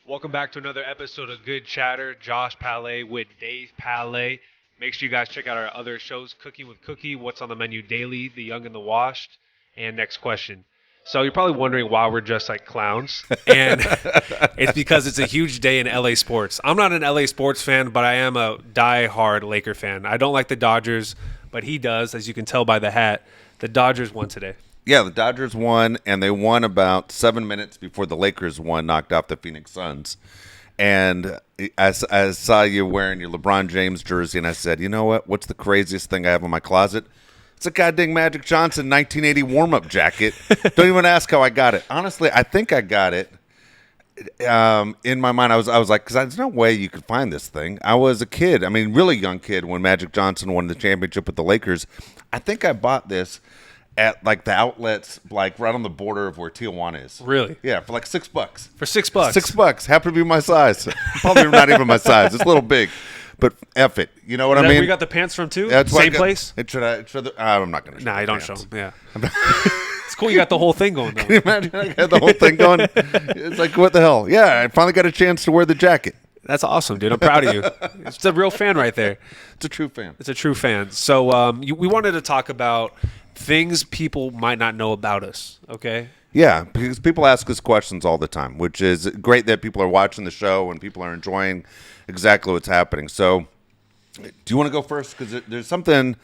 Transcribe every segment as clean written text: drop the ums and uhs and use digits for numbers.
Welcome back to another episode of Good Chatter. Josh Palet with Dave Palet. Make sure you guys check out our other shows, Cooking with Cookie, What's on the Menu Daily, The Young and the Washed, and Next Question. So you're probably wondering why we're dressed like clowns, and it's because it's a huge day in LA sports. I'm not an LA sports fan, but I am a die-hard Laker fan. I don't like the Dodgers, but he does, as you can tell by the hat. The Dodgers won today. Yeah, the Dodgers won, and they won about 7 minutes before the Lakers won, knocked off the Phoenix Suns. And I saw you wearing your LeBron James jersey, and I said, you know what? What's the craziest thing I have in my closet? It's a goddamn Magic Johnson 1980 warm-up jacket. Don't even ask how I got it. Honestly, I think I got it. In my mind, I was like, because there's no way you could find this thing. I was a kid, really young kid, when Magic Johnson won the championship with the Lakers. I think I bought this at like the outlets, like right on the border of where Tijuana is. Really? Yeah, for like $6. For $6? $6. Happened to be my size. Probably not even my size. It's a little big. But F it. You know what I mean? We got the pants from too? That's Same place? I'm not going to show Nah, you don't pants. show them. Yeah. It's cool you got the whole thing going, though. Can you imagine I got the whole thing going? It's like, what the hell? Yeah, I finally got a chance to wear the jacket. That's awesome, dude. I'm proud of you. It's a real fan right there. It's a true fan. It's a true fan. So we wanted to talk about things people might not know about us, okay? Yeah, because people ask us questions all the time, which is great that people are watching the show and people are enjoying exactly what's happening. So do you want to go first? Because there's something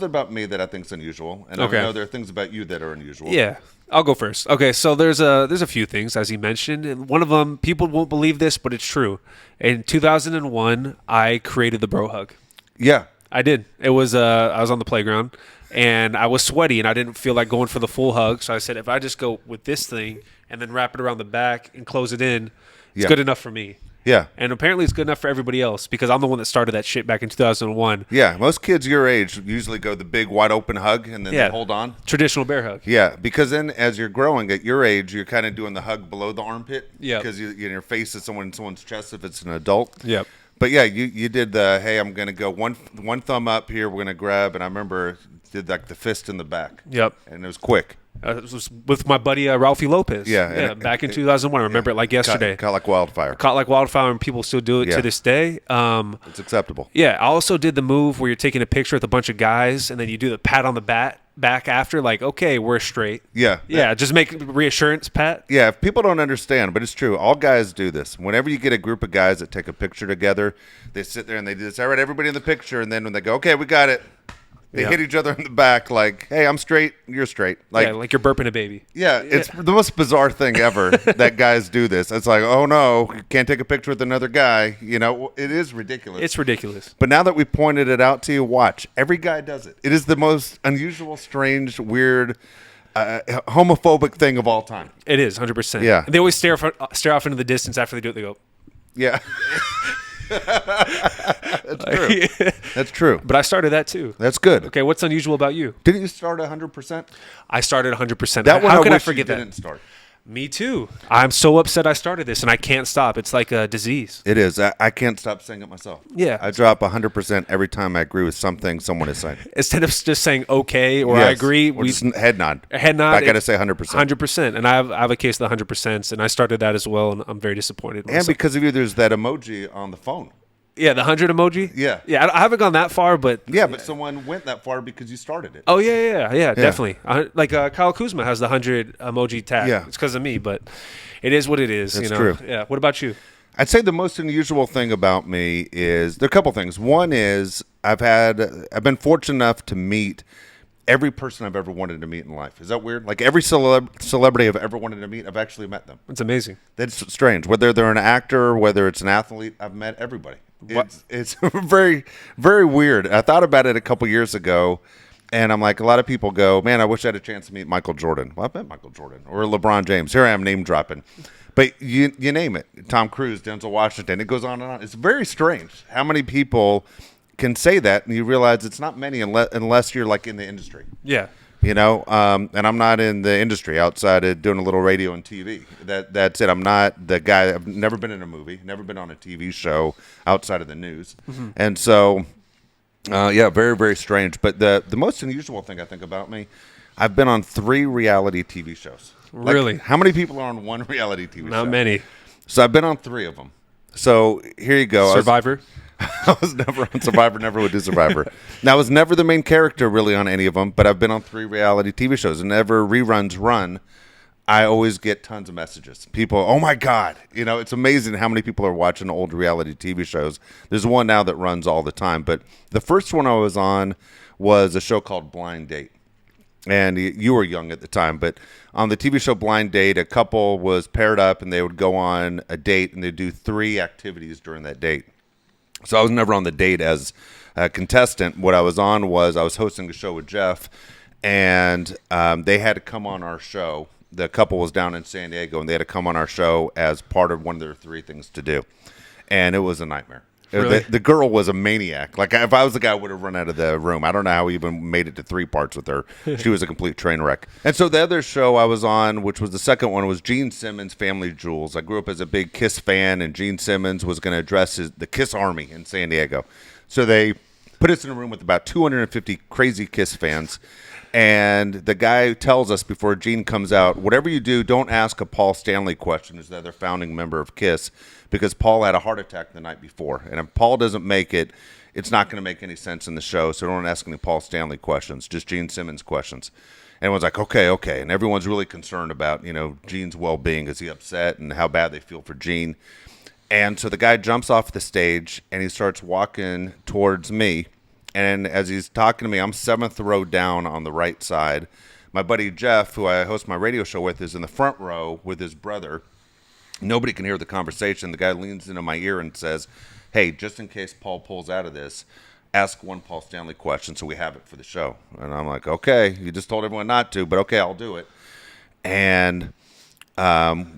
about me that I think is unusual, and Okay. I know there are things about you that are unusual. Yeah, I'll go first. Okay, so there's a few things, as you mentioned, and one of them, people won't believe this, but it's true. In 2001, I created the bro hug. Yeah. I did. It was I was on the playground, and I was sweaty, and I didn't feel like going for the full hug, so I said, if I just go with this thing and then wrap it around the back and close it in, it's Yeah. good enough for me. Yeah. And apparently it's good enough for everybody else because I'm the one that started that shit back in 2001. Yeah. Most kids your age usually go the big wide open hug and then Yeah. they hold on. Traditional bear hug. Yeah, because then as you're growing at your age, you're kind of doing the hug below the armpit. Yep. Because your face is someone's chest if it's an adult. Yep. But yeah, you did the, hey, I'm going to go one thumb up here. We're going to grab. And I remember did like the fist in the back. Yep. And it was quick. It was with my buddy Ralphie Lopez. Yeah, Yeah, and back in 2001. I remember it like yesterday. Caught like wildfire. Caught like wildfire, and people still do it Yeah. to this day. It's acceptable. Yeah, I also did the move where you're taking a picture with a bunch of guys, and then you do the pat on the back after, like, okay, we're straight. Yeah. Yeah, just make reassurance pat. Yeah, if people don't understand, but it's true. All guys do this. Whenever you get a group of guys that take a picture together, they sit there and they do this. All right, everybody in the picture. And then when they go, okay, we got it, they Yeah. hit each other in the back like, hey, I'm straight, you're straight. Like, like you're burping a baby. Yeah, it's the most bizarre thing ever that guys do this. It's like, oh, no, you can't take a picture with another guy. You know, it is ridiculous. It's ridiculous. But now that we pointed it out to you, watch. Every guy does it. It is the most unusual, strange, weird, homophobic thing of all time. It is, 100%. Yeah. And they always stare off into the distance after they do it. They go, Yeah. That's true. That's true. but I started that too. That's good. Okay, what's unusual about you? Didn't you start 100%? I started 100%. That one How I could I wish forget you that? didn't start. Me too. I'm so upset I started this, and I can't stop. It's like a disease. It is. I can't stop saying it myself. Yeah. I drop 100% every time I agree with something someone is saying. Instead of just saying okay or I Yes. agree, Or just head nod. head nod. I got to say 100%. 100%. And I have a case of the 100%, and I started that as well, and I'm very disappointed. And because of you, there's that emoji on the phone. yeah, the 100 emoji? Yeah. Yeah, I haven't gone that far, but... Yeah, but someone went that far because you started it. Oh, yeah, definitely. Like Kyle Kuzma has the 100 emoji tag. Yeah. It's because of me, but it is what it is. That's you know? true. Yeah. What about you? I'd say the most unusual thing about me is there are a couple things. One is I've been fortunate enough to meet every person I've ever wanted to meet in life. Is that weird? Like every celebrity I've ever wanted to meet, I've actually met them. It's amazing. That's strange. Whether they're an actor, whether it's an athlete, I've met everybody. It's very, very weird. I thought about it a couple years ago, and I'm like, a lot of people go, man, I wish I had a chance to meet Michael Jordan. Well, I've met Michael Jordan or LeBron James. Here I am name dropping. But you name it. Tom Cruise, Denzel Washington. It goes on and on. It's very strange how many people can say that, and you realize it's not many unless you're like in the industry. Yeah. You know, and I'm not in the industry outside of doing a little radio and TV. That's it. I'm not the guy. I've never been in a movie, never been on a TV show outside of the news. Mm-hmm. And so, yeah, very, very strange. But the most unusual thing I think about me, I've been on 3 reality TV shows. Really? Like, how many people are on one reality TV show? Not many. So I've been on 3 of them. So here you go. Survivor. I was never on Survivor, never would do Survivor. Now, I was never the main character really on any of them, but I've been on 3 reality TV shows. And whenever reruns run, I always get tons of messages. People, oh my God. You know, it's amazing how many people are watching old reality TV shows. There's one now that runs all the time. But the first one I was on was a show called Blind Date. And you were young at the time, but on the TV show Blind Date, a couple was paired up and they would go on a date and they'd do 3 activities during that date. So I was never on the date as a contestant. What I was on was I was hosting a show with Jeff, and they had to come on our show. The couple was down in San Diego, and they had to come on our show as part of one of their 3 things to do. And it was a nightmare. Really? The girl was a maniac. Like, if I was the guy, I would have run out of the room. I don't know how we even made it to 3 parts with her. She was a complete train wreck. And so the other show I was on, which was the second one, was Gene Simmons' Family Jewels. I grew up as a big Kiss fan, and Gene Simmons was going to address the Kiss Army in San Diego. So they put us in a room with about 250 crazy Kiss fans. And the guy tells us before Gene comes out, whatever you do, don't ask a Paul Stanley question, who's the other founding member of Kiss, because Paul had a heart attack the night before. And if Paul doesn't make it, it's not going to make any sense in the show. So don't ask any Paul Stanley questions, just Gene Simmons questions. And everyone's like, okay. And everyone's really concerned about, Gene's well-being. Is he upset and how bad they feel for Gene? And so the guy jumps off the stage and he starts walking towards me. And as he's talking to me, I'm 7th row down on the right side. My buddy Jeff, who I host my radio show with, is in the front row with his brother. Nobody can hear the conversation. The guy leans into my ear and says, hey, just in case Paul pulls out of this, ask one Paul Stanley question so we have it for the show. And I'm like, okay, you just told everyone not to, but okay, I'll do it. And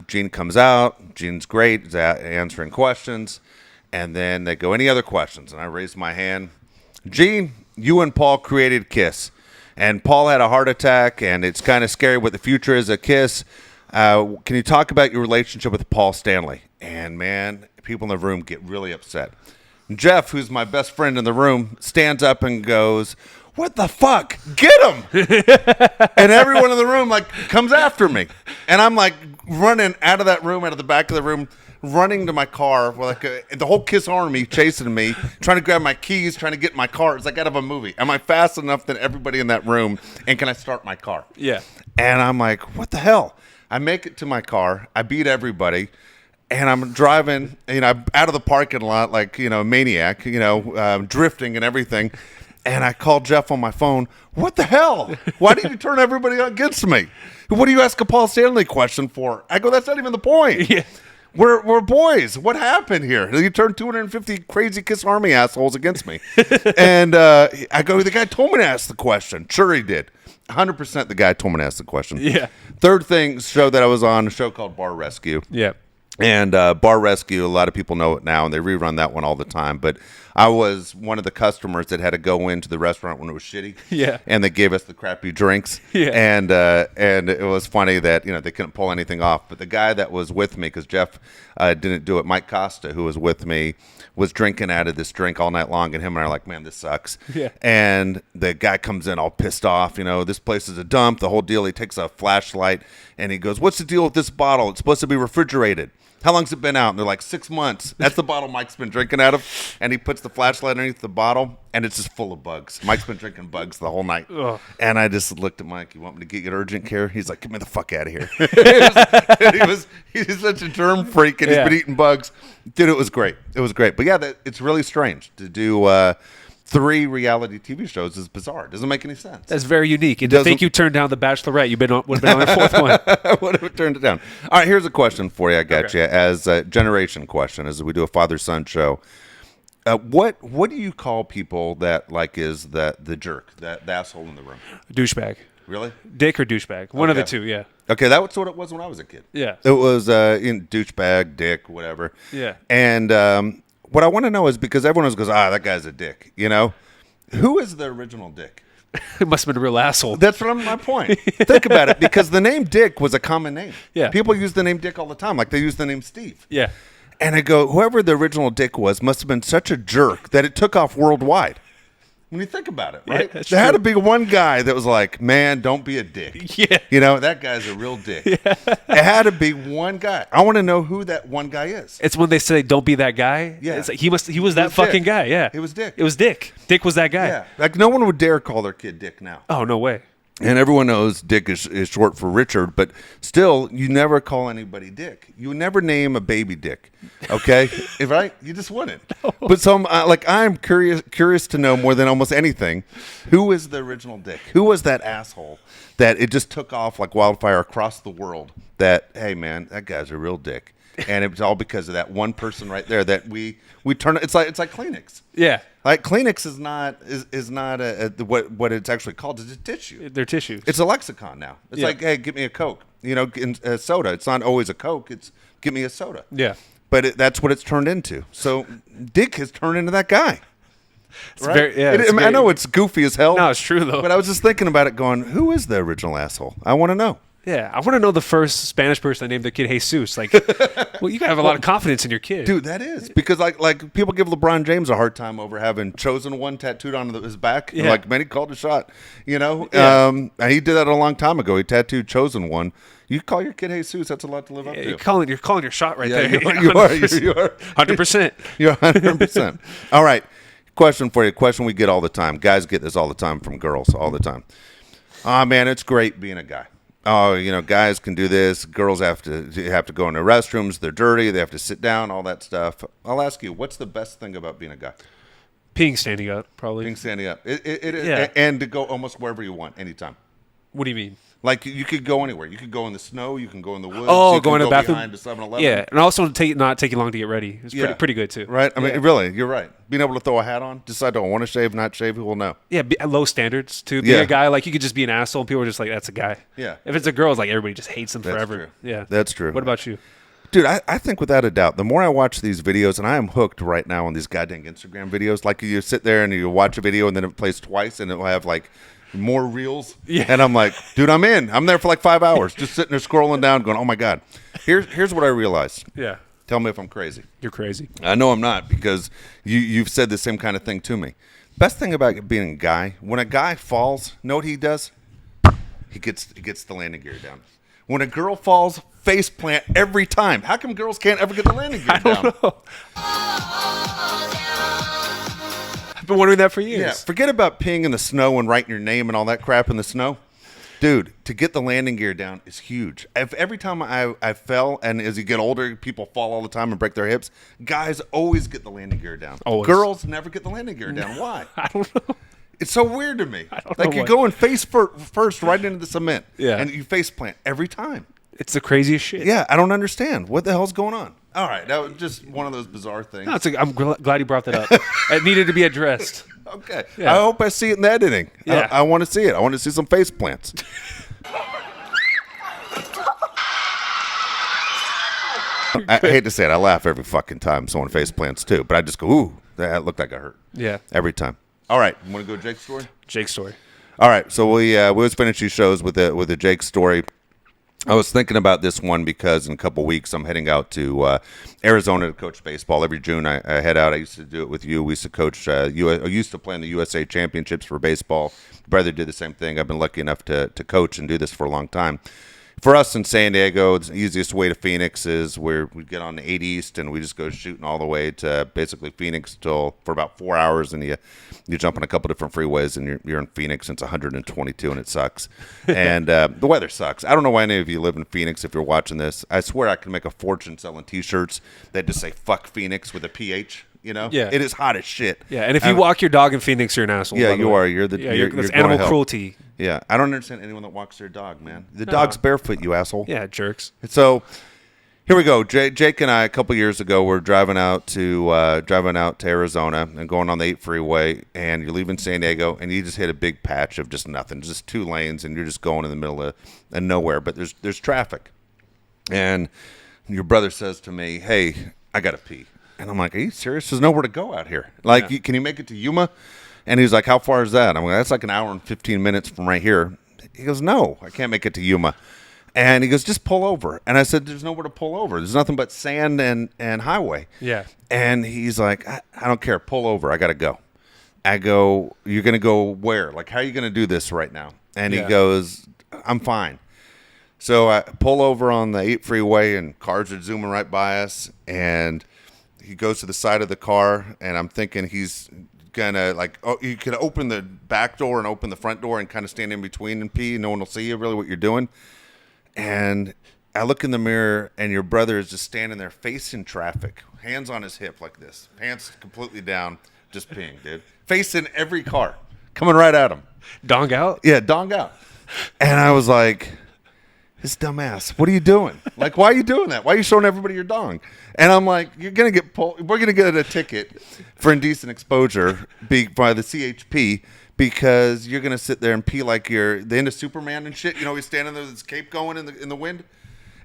Gene comes out. Gene's great. He's answering questions. And then they go, any other questions? And I raise my hand. Gene, you and Paul created Kiss, and Paul had a heart attack, and it's kind of scary what the future is of Kiss. Can you talk about your relationship with Paul Stanley? And, man, people in the room get really upset. Jeff, who's my best friend in the room, stands up and goes, what the fuck? Get him! And everyone in the room, comes after me. And I'm, running out of that room, out of the back of the room, running to my car, the whole Kiss Army chasing me, trying to grab my keys, trying to get in my car. It's like out of a movie. Am I fast enough than everybody in that room, and can I start my car? Yeah. And I'm like, what the hell? I make it to my car. I beat everybody, and I'm driving, out of the parking lot like, a maniac, drifting and everything. And I called Jeff on my phone. What the hell? Why did you turn everybody against me? What do you ask a Paul Stanley question for? I go, that's not even the point. Yeah. We're boys. What happened here? You turned 250 crazy Kiss Army assholes against me. And I go, the guy told me to ask the question. Sure he did. 100% the guy told me to ask the question. Yeah. Third show that I was on, a show called Bar Rescue. Yeah. And Bar Rescue, a lot of people know it now, and they rerun that one all the time. But I was one of the customers that had to go into the restaurant when it was shitty. Yeah. And they gave us the crappy drinks. Yeah. And it was funny that, they couldn't pull anything off. But the guy that was with me, because Jeff didn't do it, Mike Costa, who was with me, was drinking out of this drink all night long. And him and I are like, man, this sucks. Yeah. And the guy comes in all pissed off. This place is a dump. The whole deal. He takes a flashlight and he goes, what's the deal with this bottle? It's supposed to be refrigerated. How long's it been out? And they're like, 6 months. That's the bottle Mike's been drinking out of. And he puts the flashlight underneath the bottle, and it's just full of bugs. Mike's been drinking bugs the whole night. Ugh. And I just looked at Mike. You want me to get you urgent care? He's like, get me the fuck out of here. He's such a germ freak, and he's been eating bugs. Dude, it was great. It was great. But, yeah, it's really strange to do 3 reality TV shows is bizarre. It doesn't make any sense. That's very unique. And to think you turned down The Bachelorette, would have been on the 4th one. I would have turned it down. All right, here's a question for you. I got you as a generation question as we do a father-son show. What do you call people that is the jerk, the asshole in the room? Douchebag. Really? Dick or douchebag. One of the two, yeah. Okay, that's what it was when I was a kid. Yeah. It was douchebag, dick, whatever. Yeah. And what I want to know is, because everyone goes, that guy's a dick, who is the original dick? It must have been a real asshole. That's my point. Think about it, because the name Dick was a common name. Yeah. People use the name Dick all the time, like they use the name Steve. Yeah. And I go, whoever the original Dick was must have been such a jerk that it took off worldwide. When you think about it, right? that's There had true. to be one guy that was like, man, don't be a dick. Yeah. You know, that guy's a real dick. It had to be one guy. I want to know who that one guy is. It's when they say don't be that guy. Yeah. It's like he was that was fucking Dick. guy. Yeah. It was Dick. It was Dick. Dick was that guy. Yeah. Like, no one would dare call their kid Dick now. Oh, no way. And everyone knows Dick is short for Richard, but still, you never call anybody Dick. You would never name a baby Dick, okay? Right? You just wouldn't. No. But I'm curious to know more than almost anything, who is the original Dick? Who was that asshole that it just took off like wildfire across the world? That, hey man, that guy's a real dick, and it was all because of that one person right there that we turn. It's like Kleenex. Yeah. Like Kleenex is not what it's actually called. It's a tissue. They're tissues. It's a lexicon now. It's Yeah. like, hey, give me a Coke. You know, a soda. It's not always a Coke. It's give me a soda. Yeah. But that's what it's turned into. So Dick has turned into that guy. It's very, yeah, It- it's I very- know it's goofy as hell. No, it's true, though. But I was just thinking about it going, who is the original asshole? I want to know. Yeah, I want to know the first Spanish person that named their kid Jesus. Like, well, you gotta have a lot of confidence in your kid. Dude, that is. Because like people give LeBron James a hard time over having Chosen One tattooed on his back. Yeah. Like, man, he called a shot. You know? Yeah. And he did that a long time ago. He tattooed Chosen One. You call your kid Jesus, that's a lot to live up Yeah, to. you're calling your shot right Yeah, there. you are. 100%. You're 100%. All right. Question for you. Question we get all the time. Guys get this all the time from girls all the time. Oh, man, it's great being a guy. Oh, you know, guys can do this. Girls have to go in the restrooms. They're dirty. They have to sit down, all that stuff. I'll ask you, what's the best thing about being a guy? Peeing standing up, probably. Being standing up. Yeah. And to go almost wherever you want, anytime. What do you mean? Like, you could go anywhere. You could go in the snow. You can go in the woods. Oh, you go can in the bathroom. behind the 7-Eleven. Yeah, and also not take you long to get ready. It's Yeah. pretty good too. Right? I mean, Yeah. really, you're right. Being able to throw a hat on, decide, do I want to shave, not shave, who will know? Yeah, low standards too. Being Yeah. a guy, like you could just be an asshole. And people are just like, "That's a guy." Yeah. If it's a girl, it's like everybody just hates them That's forever. true. Yeah, That's true. What about you? Dude, I think without a doubt, the more I watch these videos, and I am hooked right now on these goddamn Instagram videos, like you sit there and you watch a video and then it plays twice and it'll have like more reels. Yeah. And I'm like, dude, I'm in. I'm there for like 5 hours, just sitting there scrolling down going, oh my God. Here's what I realized. Yeah, Tell me if I'm crazy. you're crazy. I know I'm not because you've said the same kind of thing to me. Best thing about being a guy, when a guy falls, know what he does? He gets the landing gear down. When a girl falls, face plant every time. How come girls can't ever get the landing gear down? I've been wondering that for years. Yeah, forget about peeing in the snow and writing your name and all that crap in the snow. Dude, to get the landing gear down is huge. Every time I fell, and as you get older, people fall all the time and break their hips. Guys always get the landing gear down. Always. Girls never get the landing gear down. Why? I don't know. It's so weird to me. don't Like know you're why. going face first right into the cement. Yeah. And you face plant every time. It's the craziest shit. Yeah, I don't understand. What the hell's going on? All right, that was just one of those bizarre things. No, I'm glad you brought that up. It needed to be addressed. Okay. Yeah. I hope I see it in the editing. Yeah. I want to see it. I want to see some face plants. I hate to say it. I laugh every fucking time someone face plants too, but I just go, ooh, that looked like I hurt. Yeah. Every time. All right, you want to go Jake's story? Jake's story. All right, so we always finish these shows with a Jake story. I was thinking about this one because in a couple weeks I'm heading out to Arizona to coach baseball. Every June I head out. I used to do it with you. We used to coach. I used to play in the USA Championships for baseball. Brother did the same thing. I've been lucky enough to coach and do this for a long time. For us in San Diego, the easiest way to Phoenix is where we get on the 8 East and we just go shooting all the way to basically Phoenix for about 4 hours, and you jump on a couple different freeways and you're in Phoenix and it's 122 and it sucks. And the weather sucks. I don't know why any of you live in Phoenix if you're watching this. I swear I can make a fortune selling T-shirts that just say "fuck Phoenix" with a PH. You know, Yeah. it is hot as shit. Yeah, and if you walk your dog in Phoenix, you're an asshole. Yeah, by the you way. are. You're the- yeah, you're that's going to animal hell. cruelty. Yeah, I don't understand anyone that walks their dog, man. The dog's barefoot, you asshole. Yeah, jerks. So here we go. Jake and I a couple years ago were driving out to Arizona and going on the 8 freeway, and you're leaving San Diego, and you just hit a big patch of just nothing, just 2 lanes, and you're just going in the middle of nowhere. But there's traffic, and your brother says to me, "Hey, I gotta pee," and I'm like, "Are you serious? There's nowhere to go out here. Like, Yeah. can you make it to Yuma?" And he's like, "How far is that?" I'm like, "That's like an hour and 15 minutes from right here." He goes, "No, I can't make it to Yuma." And he goes, "Just pull over." And I said, "There's nowhere to pull over. There's nothing but sand and highway." Yeah. And he's like, I don't care. Pull over. I got to go." I go, you're going to go where? Like, how are you going to do this right now? And he Yeah. goes, I'm fine. So I pull over on the 8 freeway, and cars are zooming right by us. And he goes to the side of the car, and I'm thinking he's going to, like, oh, you could open the back door and open the front door and kind of stand in between and pee. No one will see you really what you're doing. And I look in the mirror, and your brother is just standing there facing traffic, hands on his hip like this, pants completely down, just peeing, dude. Facing every car, coming right at him. Dong out? Yeah, dong out. And I was like, this dumbass, what are you doing? Like, why are you doing that? Why are you showing everybody your dong? And I'm like, you're going to get pulled. We're going to get a ticket for indecent exposure by the CHP because you're going to sit there and pee like you're the end of Superman and shit. You know, he's standing there with his cape going in the wind.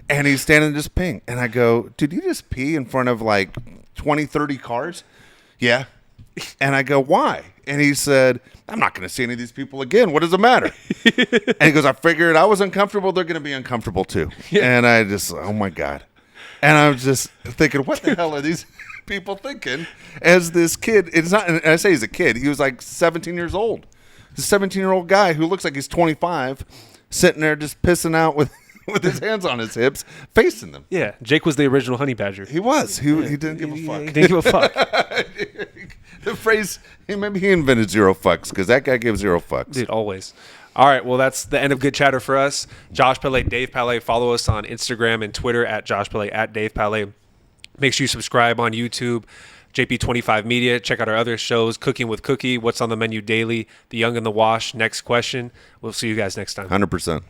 And he's standing just peeing. And I go, dude, you just pee in front of like 20, 30 cars? Yeah. And I go, why? And he said, I'm not going to see any of these people again. What does it matter? And he goes, I figured I was uncomfortable. They're going to be uncomfortable too. Yeah. And I just, oh my God. And I was just thinking, what the hell are these people thinking? As this kid, it's not, and I say he's a kid. He was like 17 years old. This 17-year-old guy who looks like he's 25, sitting there just pissing out with his hands on his hips, facing them. Yeah, Jake was the original honey badger. He was. He didn't give a fuck. He didn't give a fuck. The phrase, maybe he invented zero fucks because that guy gives zero fucks. Dude, always. All right, well, that's the end of Good Chatter for us. Josh Palet, Dave Palet. Follow us on Instagram and Twitter at Josh Palet, at Dave Palet. Make sure you subscribe on YouTube, JP25 Media. Check out our other shows, Cooking with Cookie, What's on the Menu Daily, The Young and the Wash, Next Question. We'll see you guys next time. 100%.